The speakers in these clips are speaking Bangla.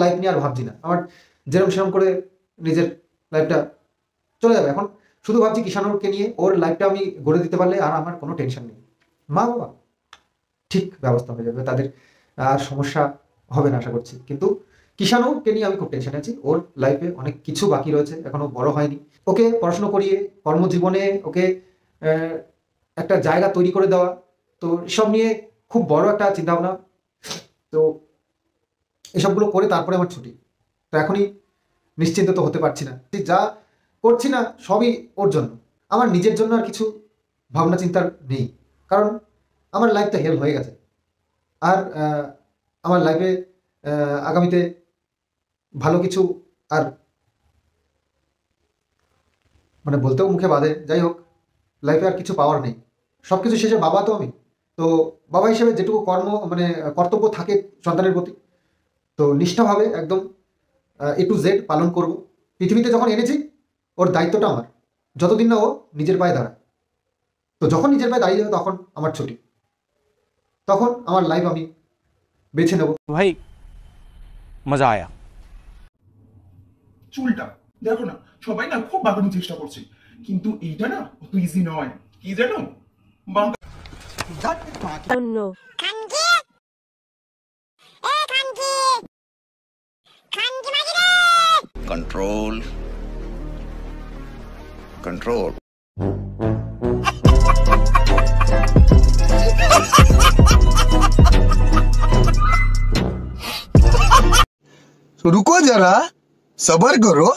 লাইফ নিয়ে আর ভাবছি না, আমার যেরকম সেরকম করে নিজের লাইফটা চলে যাবে। এখন শুধু ভাবছি কিষাণুরকে নিয়ে, ওর লাইফটা আমি গড়ে দিতে পারলে আর আমার কোনো টেনশন নেই। মা বাবা ঠিক ব্যবস্থা হয়ে যাবে, তাদের আর সমস্যা হবে না আশা করছি। কিন্তু কিষাণুকে নিয়ে আমি খুব টেনশনে আছি, ওর লাইফে অনেক কিছু বাকি রয়েছে, এখনো বড় হয়নি। ওকে পড়াশুনো করিয়ে কর্মজীবনে ওকে একটা জায়গা তৈরি করে দেওয়া, তো এসব নিয়ে খুব বড় একটা চিন্তাভাবনা। তো এসবগুলো করে তারপরে আমার ছুটি। তো এখনই নিশ্চিন্ত তো হতে পারছি না, যা করছি না সবই ওর জন্য, আমার নিজের জন্য আর কিছু ভাবনা চিন্তার নেই। কারণ আমার লাইফ তো হেল হয়ে গেছে, আর আমার লাইফে আগামীতে ভালো কিছু আর মানে বলতেও মুখে বাধে। যাই হোক, লাইফে আর কিছু পাওয়ার নেই, সব কিছু শেষে বাবা তো আমি। তো বাবা হিসেবে যেটুকু কর্তব্য থাকে সন্তানের প্রতি, তো নিষ্ঠাভাবে একদম A to Z পালন করব। পৃথিবীতে যখন এনেছি ওর দায়িত্বটা আমার, যতদিন না ও নিজের পায়ে দাঁড়ায়। তো যখন নিজের পায়ে দাঁড়িয়ে যাবে তখন আমার ছুটি, তখন আমার লাইফ আমি বেছে নেব। ভাই মজা আয়া। চুলটা দেখো না, সবাই না খুব বাগানোর চেষ্টা করছে, কিন্তু এইটা না অত ইজি নয়। কি জানো, कंट्रोल कंट्रोल। रुको जरा, सबर करो,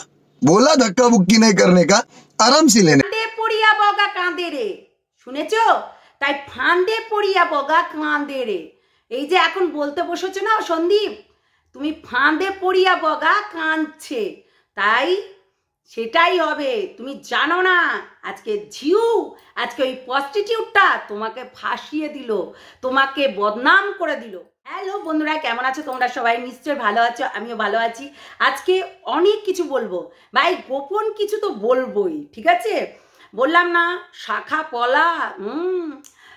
बोला धक्का बुक्की नहीं करने का, आराम से लेने। ফান্দে পড়িয়া বগা কাঁদে রে, শুনেছো? তাই ফান্দে পড়িয়া বগা কাঁদে রে, এই যে এখন বলতে বসেছো না সন্দীপ, তুমি ফাঁদে পড়িয়া বগা কাঁদছে, তাই সেটাই হবে। তুমি জানো না আজকে আজকে ওই প্রস্টিটিউটটা তোমাকে ফাঁসিয়ে দিল, তোমাকে বদনাম করে দিল। হ্যালো বন্ধুরা, কেমন আছো তোমরা সবাই? নিশ্চয় ভালো আছো, আমিও ভালো আছি। আজকে অনেক কিছু বলবো ভাই, গোপন কিছু তো বলবোই, ঠিক আছে? বললাম না শাখা পলা,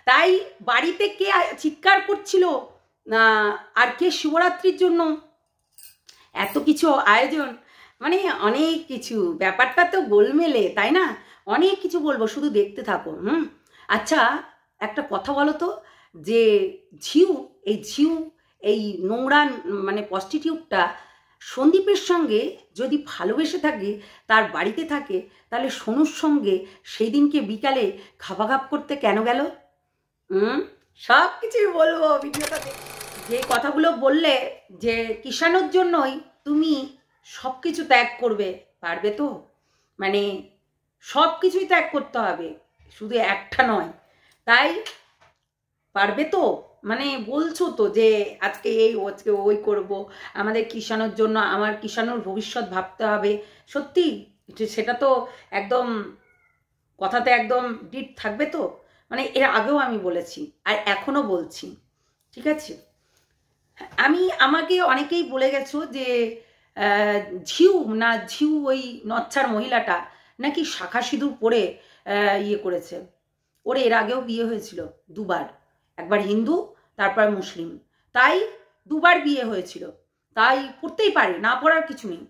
তাই বাড়িতে কে চিৎকার করছিল না, আর কে শিবরাত্রির জন্য এত কিছু আয়োজন, মানে অনেক কিছু, ব্যাপারটা তো গোলমেলে, তাই না? অনেক কিছু বলবো, শুধু দেখতে থাকো। আচ্ছা একটা কথা বলো তো, যে এই নোংরা মানে প্রস্টিটিউটটা সন্দীপের সঙ্গে যদি ভালোবেসে থাকে, তার বাড়িতে থাকে, তাহলে সোনুর সঙ্গে সেই দিনকে বিকালে খাপাখাপ করতে কেন গেল? সব কিছুই বলবো ভিডিওটাতে। যে কথাগুলো বললে যে কিষাণুর জন্যই তুমি সব কিছু ত্যাগ করবে, পারবে তো? মানে সব কিছুই ত্যাগ করতে হবে, শুধু একটা নয়, তাই পারবে তো? মানে বলছো তো যে আজকে আজকে ওই করব, আমাদের কিষাণুর জন্য, আমার কিষাণুর ভবিষ্যৎ ভাবতে হবে। সত্যি সেটা তো একদম কথাতে একদম ডিট থাকবে তো? মানে এর আগেও আমি বলেছি আর এখনো বলছি, ঠিক আছে? আমাকে অনেকেই বলে গেছো যে ঝিউ ওই নচ্ছার মহিলাটা নাকি শাখা সিঁদুর পরে ইয়ে করেছে। ওর এর আগেও বিয়ে হয়েছিল দুবার, একবার হিন্দু তারপর মুসলিম, তাই দুবার বিয়ে হয়েছিল, তাই পড়তেই পারে, না পড়ার কিছু নেই।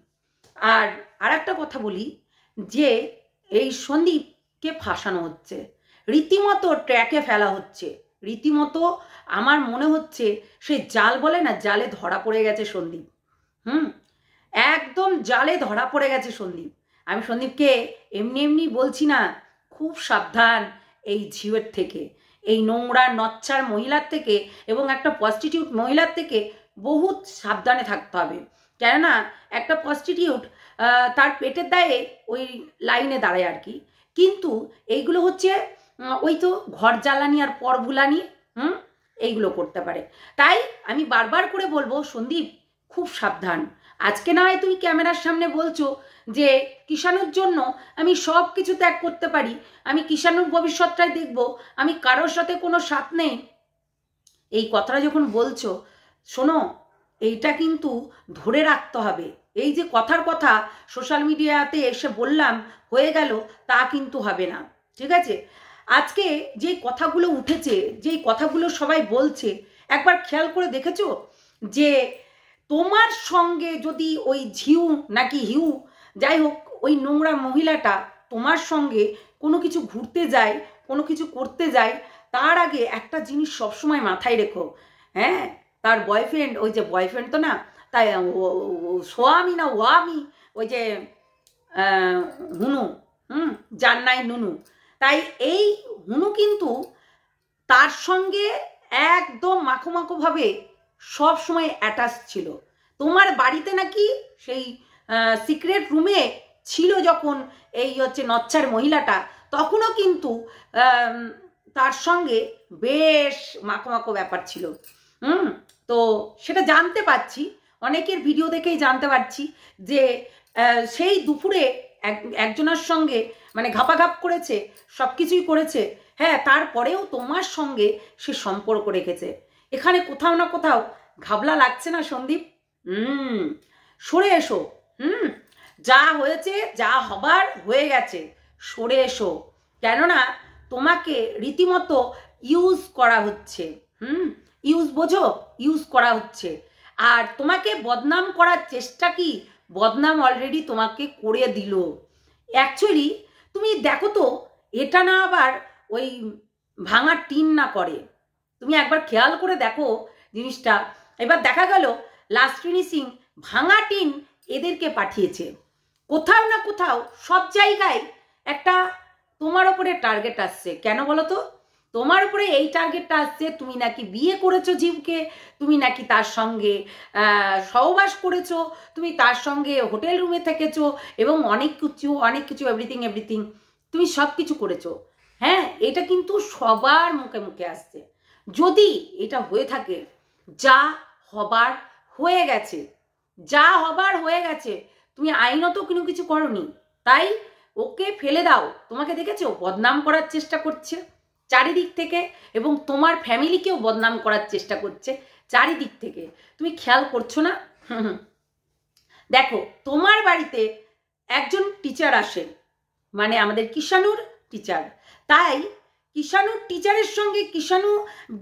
আর একটা কথা বলি, যে এই সন্দীপকে ফাঁসানো হচ্ছে, রীতিমতো ট্র্যাকে ফেলা হচ্ছে, রীতিমতো আমার মনে হচ্ছে সে জাল বলে না, জালে ধরা পড়ে গেছে সন্দীপ। একদম জালে ধরা পড়ে গেছে সন্দীপ। আমি সন্দীপকে এমনি এমনি বলছি না, খুব সাবধান এই ঝিউয়ের থেকে, এই নোংরা নচ্ছার মহিলার থেকে, এবং একটা প্রস্টিটিউট মহিলার থেকে বহুত সাবধানে থাকতে হবে। কেননা একটা প্রস্টিটিউট তার পেটের দায়ে ওই লাইনে দাঁড়ায় আর কি, কিন্তু এইগুলো হচ্ছে ওই তো ঘর জ্বালানি আর পর ভুলানি, এইগুলো করতে পারে। তাই আমি বারবার করে বলবো সন্দীপ খুব সাবধান। আজকে না হয় তুমি ক্যামেরার সামনে বলছো যে কিষাণুর জন্য আমি সব কিছু ত্যাগ করতে পারি, আমি কিষাণুর ভবিষ্যৎটাই দেখব, আমি কারোর সাথে কোনো সাথ নেই। এই কথাটা যখন বলছো, শোনো এইটা কিন্তু ধরে রাখতে হবে। এই যে কথার কথা সোশ্যাল মিডিয়াতে এসে বললাম হয়ে গেল, তা কিন্তু হবে না, ঠিক আছে? আজকে যে কথাগুলো উঠেছে, যেই কথাগুলো সবাই বলছে, একবার খেয়াল করে দেখেছো যে তোমার সঙ্গে যদি ওই ঝিউ নাকি হিউ যাই হোক ওই নোংরা মহিলাটা তোমার সঙ্গে কোনো কিছু ঘুরতে যায়, কোনো কিছু করতে যায়, তার আগে একটা জিনিস সবসময় মাথায় রেখো, হ্যাঁ, তার বয়ফ্রেন্ড, ওই যে বয়ফ্রেন্ড তো না, তাই সোয়ামী না ওয়ামি, ওই যে হুনু, জান্নাই নুনু, তাই এই হুনু কিন্তু তার সঙ্গে একদম মাখো মাখো ভাবে সব সময় অ্যাটাচ ছিল। তোমার বাড়িতে নাকি সেই সিক্রেট রুমে ছিল যখন এই হচ্ছে নচ্ছার মহিলাটা, তখনও কিন্তু তার সঙ্গে বেশ মাখো মাখো ব্যাপার ছিল। তো সেটা জানতে পারছি, অনেকের ভিডিও দেখেই জানতে পারছি যে সেই দুপুরে একজনের সঙ্গে মানে ঘাপাঘাপ করেছে, সব কিছুই করেছে, হ্যাঁ, তারপরেও তোমার সঙ্গে সে সম্পর্ক রেখেছে। এখানে কোথাও না কোথাও ঘাবলা লাগছে না সন্দীপ? সরে এসো। যা হয়েছে, যা হবার হয়ে গেছে, সরে এসো। কেননা তোমাকে রীতিমতো ইউজ করা হচ্ছে। ইউজ বোঝো, ইউজ করা হচ্ছে। আর তোমাকে বদনাম করার চেষ্টা, কি বদনাম অলরেডি তোমাকে করে দিল। অ্যাকচুয়ালি তুমি দেখো তো, এটা না আবার ওই ভাঙা টিন না করে, তুমি একবার খেয়াল করে দেখো জিনিসটা। এবার দেখা গেল লাস্ট ফিনিশিং ভাঙা টিন এদেরকে পাঠিয়েছে। কোথাও না কোথাও সব জায়গায় একটা তোমার ওপরে টার্গেট আসছে। কেন বলো তো? তোমার উপরে এই টার্গেটটা আসছে, তুমি নাকি বিয়ে করেছো ঝিউকে, তুমি নাকি তার সঙ্গে সহবাস করেছো, তুমি তার সঙ্গে হোটেল রুমে থেকেছো এবং অনেক কিছু এভরিথিং তুমি সব কিছু করেছো। হ্যাঁ, এটা কিন্তু সবার মুখে মুখে আসছে। যদি এটা হয়ে থাকে, যা হবার হয়ে গেছে, যা হবার হয়ে গেছে, তুমি আইনত কোনো কিছু করনি, তাই ওকে ফেলে দাও। তোমাকে দেখেছো বদনাম করার চেষ্টা করছে চারিদিক থেকে, এবং তোমার ফ্যামিলিকেও বদনাম করার চেষ্টা করছে চারিদিক থেকে। তুমি খেয়াল করছো না? দেখো, তোমার বাড়িতে একজন টিচার আসে, মানে আমাদের কিষাণুর টিচার, তাই কিষাণুর টিচারের সঙ্গে কিষাণু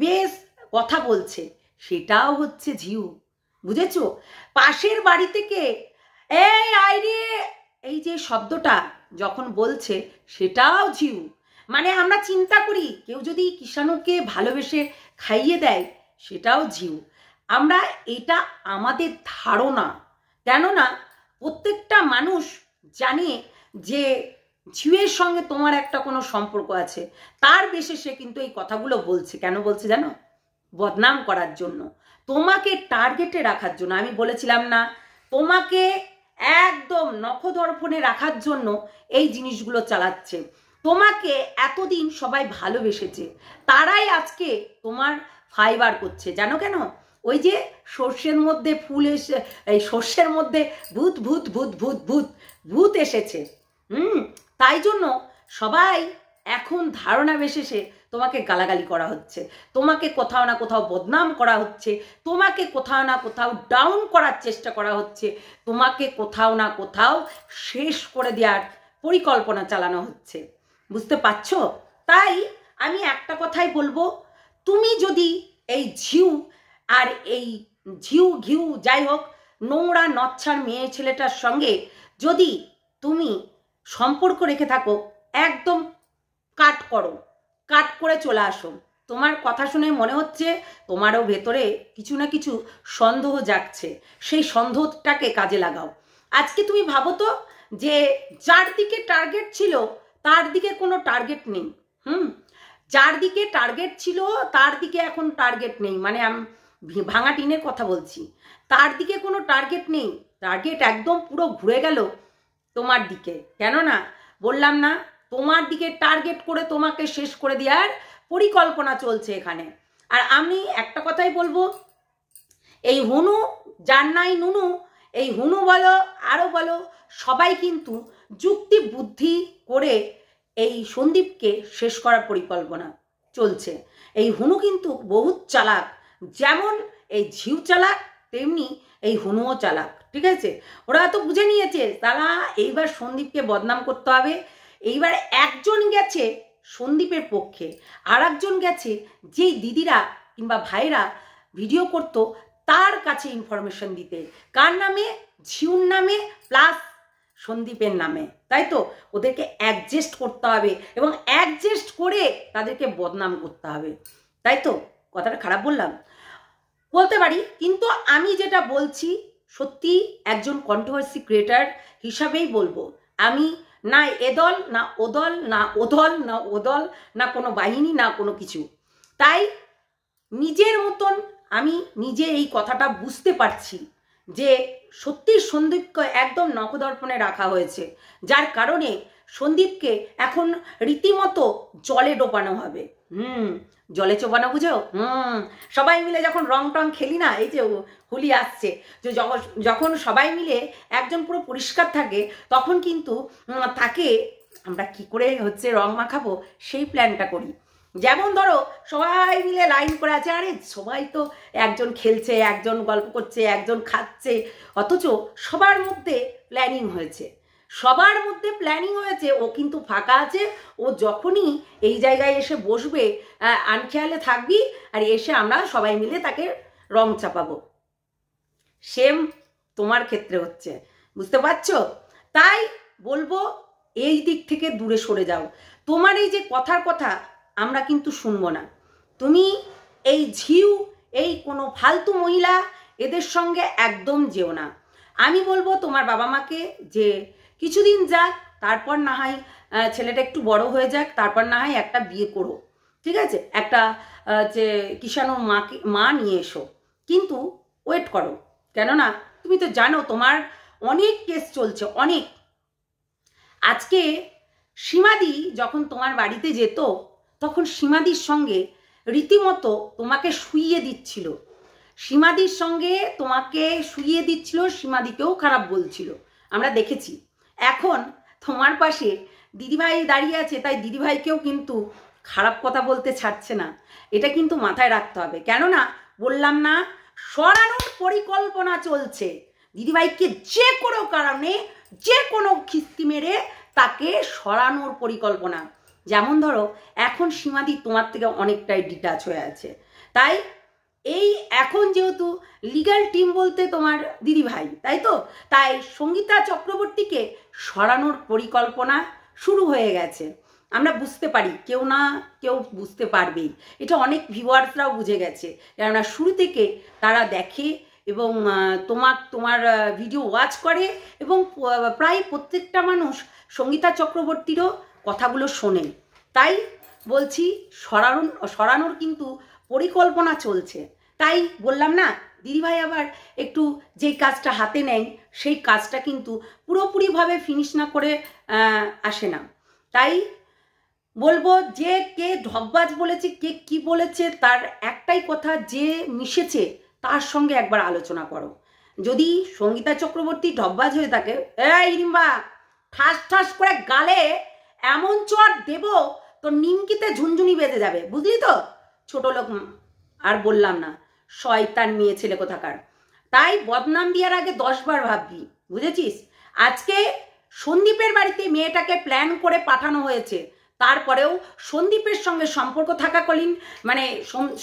বেশ কথা বলছে, সেটাও হচ্ছে ঝিউ। বুঝেছো? পাশের বাড়ি থেকে এই আইরে এই যে শব্দটা যখন বলছে, সেটাও ঝিউ। মানে আমরা চিন্তা করি কেউ যদি কিষাণুকে ভালোবেসে খাইয়ে দেয়, সেটাও ঝিউ। আমরা এটা আমাদের ধারণা, কেননা প্রত্যেকটা মানুষ জানে যে ঝিউয়ের সঙ্গে তোমার একটা কোনো সম্পর্ক আছে, তার বেশে সে কিন্তু এই কথাগুলো বলছে। কেন বলছে জানো? বদনাম করার জন্য, তোমাকে টার্গেটে রাখার জন্য। আমি বলেছিলাম না, তোমাকে একদম নখদর্পণে রাখার জন্য এই জিনিসগুলো চালাচ্ছে। তোমাকে এতদিন সবাই ভালোবেসেছে, তারাই আজকে তোমার ফাইবার করছে। জানো কেন? ওই যে সর্ষের মধ্যে ফুল এসে, এই সর্ষের মধ্যে ভূত ভূত ভূত ভূত ভূত ভূত এসেছে। তাই জন্য সবাই এখন ধারণা বেশেষে তোমাকে গালাগালি করা হচ্ছে, তোমাকে কোথাও না কোথাও বদনাম করা হচ্ছে, তোমাকে কোথাও না কোথাও ডাউন করার চেষ্টা করা হচ্ছে, তোমাকে কোথাও না কোথাও শেষ করে দেওয়ার পরিকল্পনা চালানো হচ্ছে। বুঝতে পারছো? তাই আমি একটা কথাই বলবো, তুমি যদি এই ঝিউ আর এই ঝিউ ঘিউ যাই হোক নোংরা নচ্ছার মেয়ে ছেলেটার সঙ্গে যদি তুমি সম্পর্ক রেখে থাকো, একদম কাট করো, কাট করে চলে আসো। তোমার কথা শুনে মনে হচ্ছে তোমারও ভেতরে কিছু না কিছু সন্দেহ জাগছে, সেই সন্দেহটাকে কাজে লাগাও। আজকে তুমি ভাবো তো, যে যার দিকে টার্গেট ছিল তার দিকে কোনো টার্গেট নেই। যার দিকে টার্গেট ছিল তার দিকে এখন টার্গেট নেই, মানে আমি ভাঙা টিনের কথা বলছি, তার দিকে কোনো টার্গেট নেই, টার্গেট একদম পুরো ঘুরে গেল তোমার দিকে। কেননা বললাম না, তোমার দিকে টার্গেট করে তোমাকে শেষ করে দেওয়ার পরিকল্পনা চলছে এখানে। আর আমি একটা কথাই বলবো, এই হুনু জান্নাই নুনু, এই হুনু বলো আরও বলো, সবাই কিন্তু যুক্তি বুদ্ধি করে এই সন্দীপকে শেষ করার পরিকল্পনা চলছে। এই হুনু কিন্তু বহুত চালাক, যেমন এই ঝিউ চালাক তেমনি এই হুনুও চালাক। ঠিক আছে? ওরা তো বুঝে নিয়েছে তারা এইবার সন্দীপকে বদনাম করতে হবে। এইবার একজন গেছে সন্দীপের পক্ষে, আর একজন গেছে যেই দিদিরা কিংবা ভাইরা ভিডিও করতো তার কাছে ইনফরমেশন দিতে, কার নামে? ঝিউর নামে প্লাস সন্দীপের নামে, তাই তো? ওদেরকে অ্যাডজাস্ট করতে হবে এবং অ্যাডজাস্ট করে তাদেরকে বদনাম করতে হবে, তাই তো? কথাটা খারাপ বললাম? বলতে পারি, কিন্তু আমি যেটা বলছি সত্যি একজন কন্ট্রোভার্সি ক্রিয়েটার হিসাবেই বলবো। আমি না এদল না ওদল, না ওদল না ওদল, না কোনো বাহিনী, না কোনো কিছু। তাই নিজের মতন আমি নিজে এই কথাটা বুঝতে পারছি যে সত্যি সন্দীপকে একদম নখদর্পণে রাখা হয়েছে, যার কারণে সন্দীপকে এখন রীতিমতো জলে ডোবানো হবে। জলে চোবানো, বুঝো? সবাই মিলে যখন রং টং খেলি না, এই যে হোলি আসছে, যে যখন সবাই মিলে একজন পুরো পরিষ্কার থাকে, তখন কিন্তু তাকে আমরা কি করে হচ্ছে রং মাখাবো সেই প্ল্যানটা করি। যেমন ধরো সবাই মিলে লাইন করে আছে, আরে সবাই তো একজন খেলছে, একজন গল্প করছে, একজন খাচ্ছে, অথচ সবার মধ্যে প্ল্যানিং হয়েছে, সবার মধ্যে প্ল্যানিং হয়েছে। ও কিন্তু ফাঁকা আছে, ও যখনই এই জায়গায় এসে বসবে আনখেয়ালে থাকবি, আর এসে আমরা সবাই মিলে তাকে রং চাপাবো। সেম তোমার ক্ষেত্রে হচ্ছে, বুঝতে পারছো? তাই বলবো এই দিক থেকে দূরে সরে যাও। তোমার এই যে কথার কথা আমরা কিন্তু শুনবো না। তুমি এই ঝিউ, এই কোনো ফালতু মহিলা, এদের সঙ্গে একদম যেও না। আমি বলবো তোমার বাবা মাকে যে কিছুদিন যাক, তারপর না হয় ছেলেটা একটু বড় হয়ে যাক, তারপর না হয় একটা বিয়ে করো, ঠিক আছে? একটা যে কিষাণুর মা নিয়ে এসো, কিন্তু ওয়েট করো। কেননা তুমি তো জানো তোমার অনেক কেস চলছে, অনেক। আজকে সীমাদি যখন তোমার বাড়িতে যেত, তখন সীমাদির সঙ্গে রীতিমতো তোমাকে শুইয়ে দিচ্ছিল, সীমাদির সঙ্গে তোমাকে শুইয়ে দিচ্ছিল, সীমাদিকেও খারাপ বলছিল, আমরা দেখেছি। এখন তোমার পাশে দিদিভাই দাঁড়িয়ে আছে, তাই দিদিভাইকেও কিন্তু খারাপ কথা বলতে ছাড়ছে না। এটা কিন্তু মাথায় রাখতে হবে। কেননা বললাম না, সরানোর পরিকল্পনা চলছে। দিদিভাইকে যে কোনো কারণে, যে কোনো খিস্তি মেরে তাকে সরানোর পরিকল্পনা। যেমন ধরো এখন সীমাদি তোমার থেকে অনেকটাই ডিটাচ হয়ে আছে, তাই এই এখন যেহেতু লিগ্যাল টিম বলতে তোমার দিদিভাই, তাই তো? তাই সঙ্গীতা চক্রবর্তীকে সরানোর পরিকল্পনা শুরু হয়ে গেছে। আমরা বুঝতে পারি, কেউ না কেউ বুঝতে পারবেই। এটা অনেক ভিউয়ার্সরাও বুঝে গেছে, কেননা শুরু থেকে তারা দেখে এবং তোমার ভিডিও ওয়াচ করে, এবং প্রায় প্রত্যেকটা মানুষ সঙ্গীতা চক্রবর্তীরও কথাগুলো শোনে। তাই বলছি সরানোর কিন্তু পরিকল্পনা চলছে। তাই বললাম না, দিদিভাই আবার একটু যেই কাজটা হাতে নেয়, সেই কাজটা কিন্তু পুরোপুরিভাবে ফিনিশ না করে আসে না। তাই বলবো, যে কে ঢপবাজ বলেছে, কে কি বলেছে, তার একটাই কথা, যে মিশেছে তার সঙ্গে একবার আলোচনা করো। যদি সঙ্গীতা চক্রবর্তী ঢপবাজ হয়ে থাকে, এই রিম্বা, ঠাস ঠাস করে গালে এমন চট দেব তো নিমকিতে ঝুনঝুনি বেজে যাবে, বুঝলি তো? ছোট লোক আর বললাম না, শয়তান মেয়ে ছেলে কোথাকার। তাই বদনাম দেওয়ার আগে 10 বার ভাববি, বুঝেছিস? আজকে সন্দীপের বাড়িতে মেয়েটাকে প্ল্যান করে পাঠানো হয়েছে, তারপরেও সন্দীপের সঙ্গে সম্পর্ক থাকাকালীন, মানে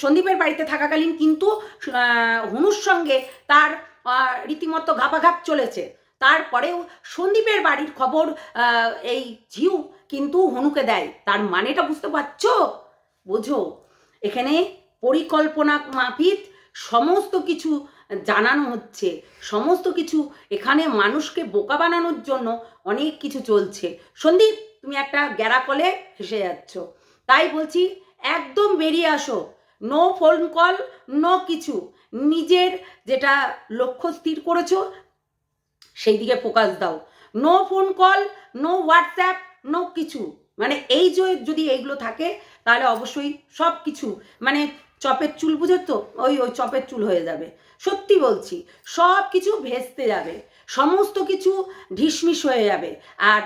সন্দীপের বাড়িতে থাকাকালীন কিন্তু হুনুর সঙ্গে তার রীতিমতো ঘাপাঘাপ চলেছে। তারপরেও সন্দীপের বাড়ির খবর এই ঝিউ কিন্তু হনুকে দেয়। তার মানেটা বুঝতে পারছো? বোঝো, এখানে পরিকল্পনা মাফিক সমস্ত কিছু জানানো হচ্ছে, সমস্ত কিছু এখানে মানুষকে বোকা বানানোর জন্য অনেক কিছু চলছে। সন্দীপ, তুমি একটা গ্যারাকলে ফেসে যাচ্ছ। তাই বলছি, একদম বেরিয়ে আসো। নো ফোন কল, নো কিছু। নিজের যেটা লক্ষ্য স্থির করেছো সেই দিকে ফোকাস দাও। No phone call, no WhatsApp, no কিছু। মানে এই যে যদি এইগুলো থাকে, তাহলে অবশ্যই সব কিছু, মানে চপের চুল, বুঝো তো, ওই চপের চুল হয়ে যাবে। সত্যি বলছি, সব কিছু ভেস্তে যাবে, সমস্ত কিছু ঢিসমিস হয়ে যাবে। আর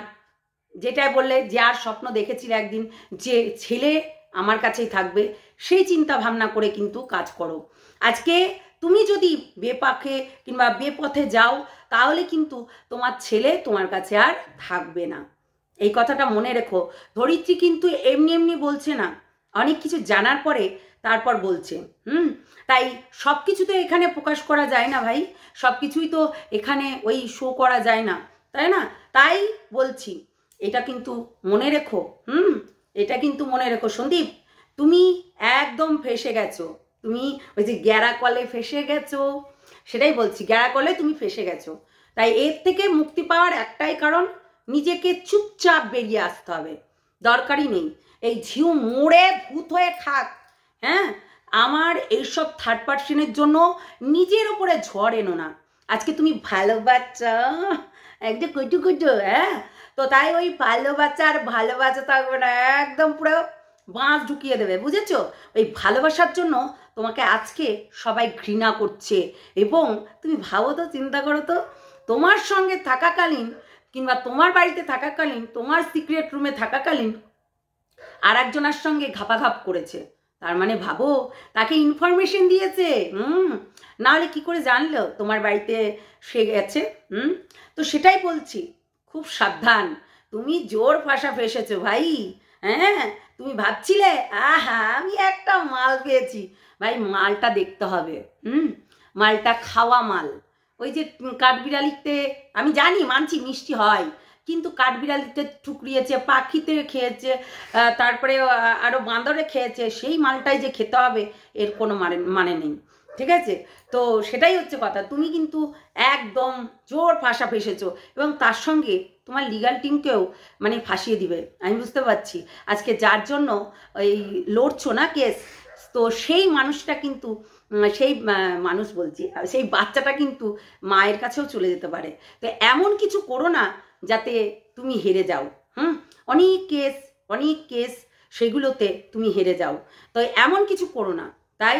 যেটা বললে, যে আর স্বপ্ন দেখেছিলে একদিন যে ছেলে আমার কাছেই থাকবে, সেই চিন্তা ভাবনা করে কিন্তু কাজ করো। আজকে তুমি যদি বেপাকে কিংবা বেপথে যাও, তাহলে কিন্তু তোমার ছেলে তোমার কাছে আর থাকবে না। এই কথাটা মনে রেখো। ধরিত্রী কিন্তু এমনি এমনি বলছে না, অনেক কিছু জানার পরে তারপর বলছে। তাই সব কিছু তো এখানে প্রকাশ করা যায় না ভাই, সব কিছুই তো এখানে ওই শো করা যায় না, তাই না? তাই বলছি এটা কিন্তু মনে রেখো, এটা কিন্তু মনে রেখো সন্দীপ, তুমি একদম ফেসে গেছো, তুমি ওই যে গ্যারা কলে ফেসে গেছো, সেটাই বলছি, গ্যারা কলে তুমি ফেসে গেছো। তাই এর থেকে মুক্তি পাওয়ার একটাই কারণ, নিজেকে চুপচাপ বেরিয়ে আসতে হবে, দরকারই নেই এই ঝিউ মোড়ে ভূত হয়ে খাক। হ্যাঁ, আমার এইসব থার্ড পার্সনের জন্য নিজের ওপরে ঝড় এনো না। আজকে তুমি ভালো বাচ্চা, একটু কুটু কুটু, হ্যাঁ, তো তাই ওই ভালো বাচ্চা আর ভালোবাসা থাকবে না, একদম পুরো বাঁশ ঢুকিয়ে দেবে, বুঝেছো? ওই ভালোবাসার জন্য তোমাকে আজকে সবাই ঘৃণা করছে। এবং তুমি ভাবো তো, চিন্তা করো তো, তোমার সঙ্গে থাকাকালীন কিংবা তোমার বাড়িতে থাকাকালীন, তোমার সিক্রেট রুমে থাকাকালীন আর একজনের সঙ্গে ঘাপাঘাপ করেছে, তার মানে ভাবো তাকে ইনফরমেশন দিয়েছে। নাহলে কি করে জানলো তোমার বাড়িতে সে গেছে? তো সেটাই বলছি, খুব সাবধান, তুমি জোর ফাঁসা ফেসেছো ভাই। হ্যাঁ, তুমি ভাবছিলে আহা আমি একটা মাল পেয়েছি, ভাই মালটা দেখতে হবে। মালটা খাওয়া মাল। ওই যে কাঠবিড়ালিতে, আমি জানি মানছি মিষ্টি হয়, কিন্তু কাঠবিড়ালিতে ঠুকরিয়েছে, পাখিতে খেয়েছে, তারপরে আরও বাঁদরে খেয়েছে, সেই মালটাই যে খেতে হবে এর কোনো মানে নেই, ঠিক আছে? তো সেটাই হচ্ছে কথা, তুমি কিন্তু একদম জোর ফাঁসা ফেসেছো এবং তার সঙ্গে তোমার লিগাল টিমকেও মানে ফাঁসিয়ে দিবে, আমি বুঝতে পারছি। আজকে যার জন্য ওই লড়ছো না কেস, তো সেই মানুষটা কিন্তু, সেই মানুষ বলছি, সেই বাচ্চাটা কিন্তু মায়ের কাছেও চলে যেতে পারে। তো এমন কিছু করো না যাতে তুমি হেরে যাও। অনেক কেস সেগুলোতে তুমি হেরে যাও, তো এমন কিছু করো না, তাই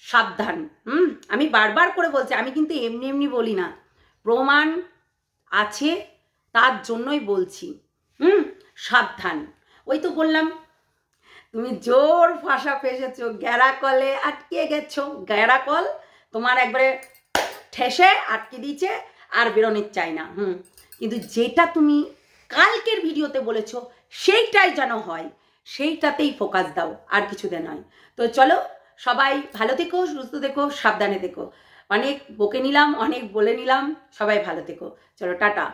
সাবধান। আমি বারবার করে বলছি, আমি কিন্তু এমনি এমনি বলি না, প্রমাণ আছে তার জন্যই বলছি। সাবধান। ওই তো বললাম তুমি জোর ফাঁসা ফেসেছো, গ্যারাকলে আটকে গেছো, গ্যারাকল তোমার একবারে ঠেসে আটকে দিয়েছে, আর বেরোনোর চাই না। কিন্তু যেটা তুমি কালকের ভিডিওতে বলেছো সেইটাই যেন হয়, সেইটাতেই ফোকাস দাও, আর কিছুতে নয়। তো চলো সবাই ভালো থেকো, সুস্থ থেকো, সাবধানে থেকো। অনেক বকে নিলাম, অনেক বলে নিলাম, সবাই ভালো থেকো, চলো টাটা।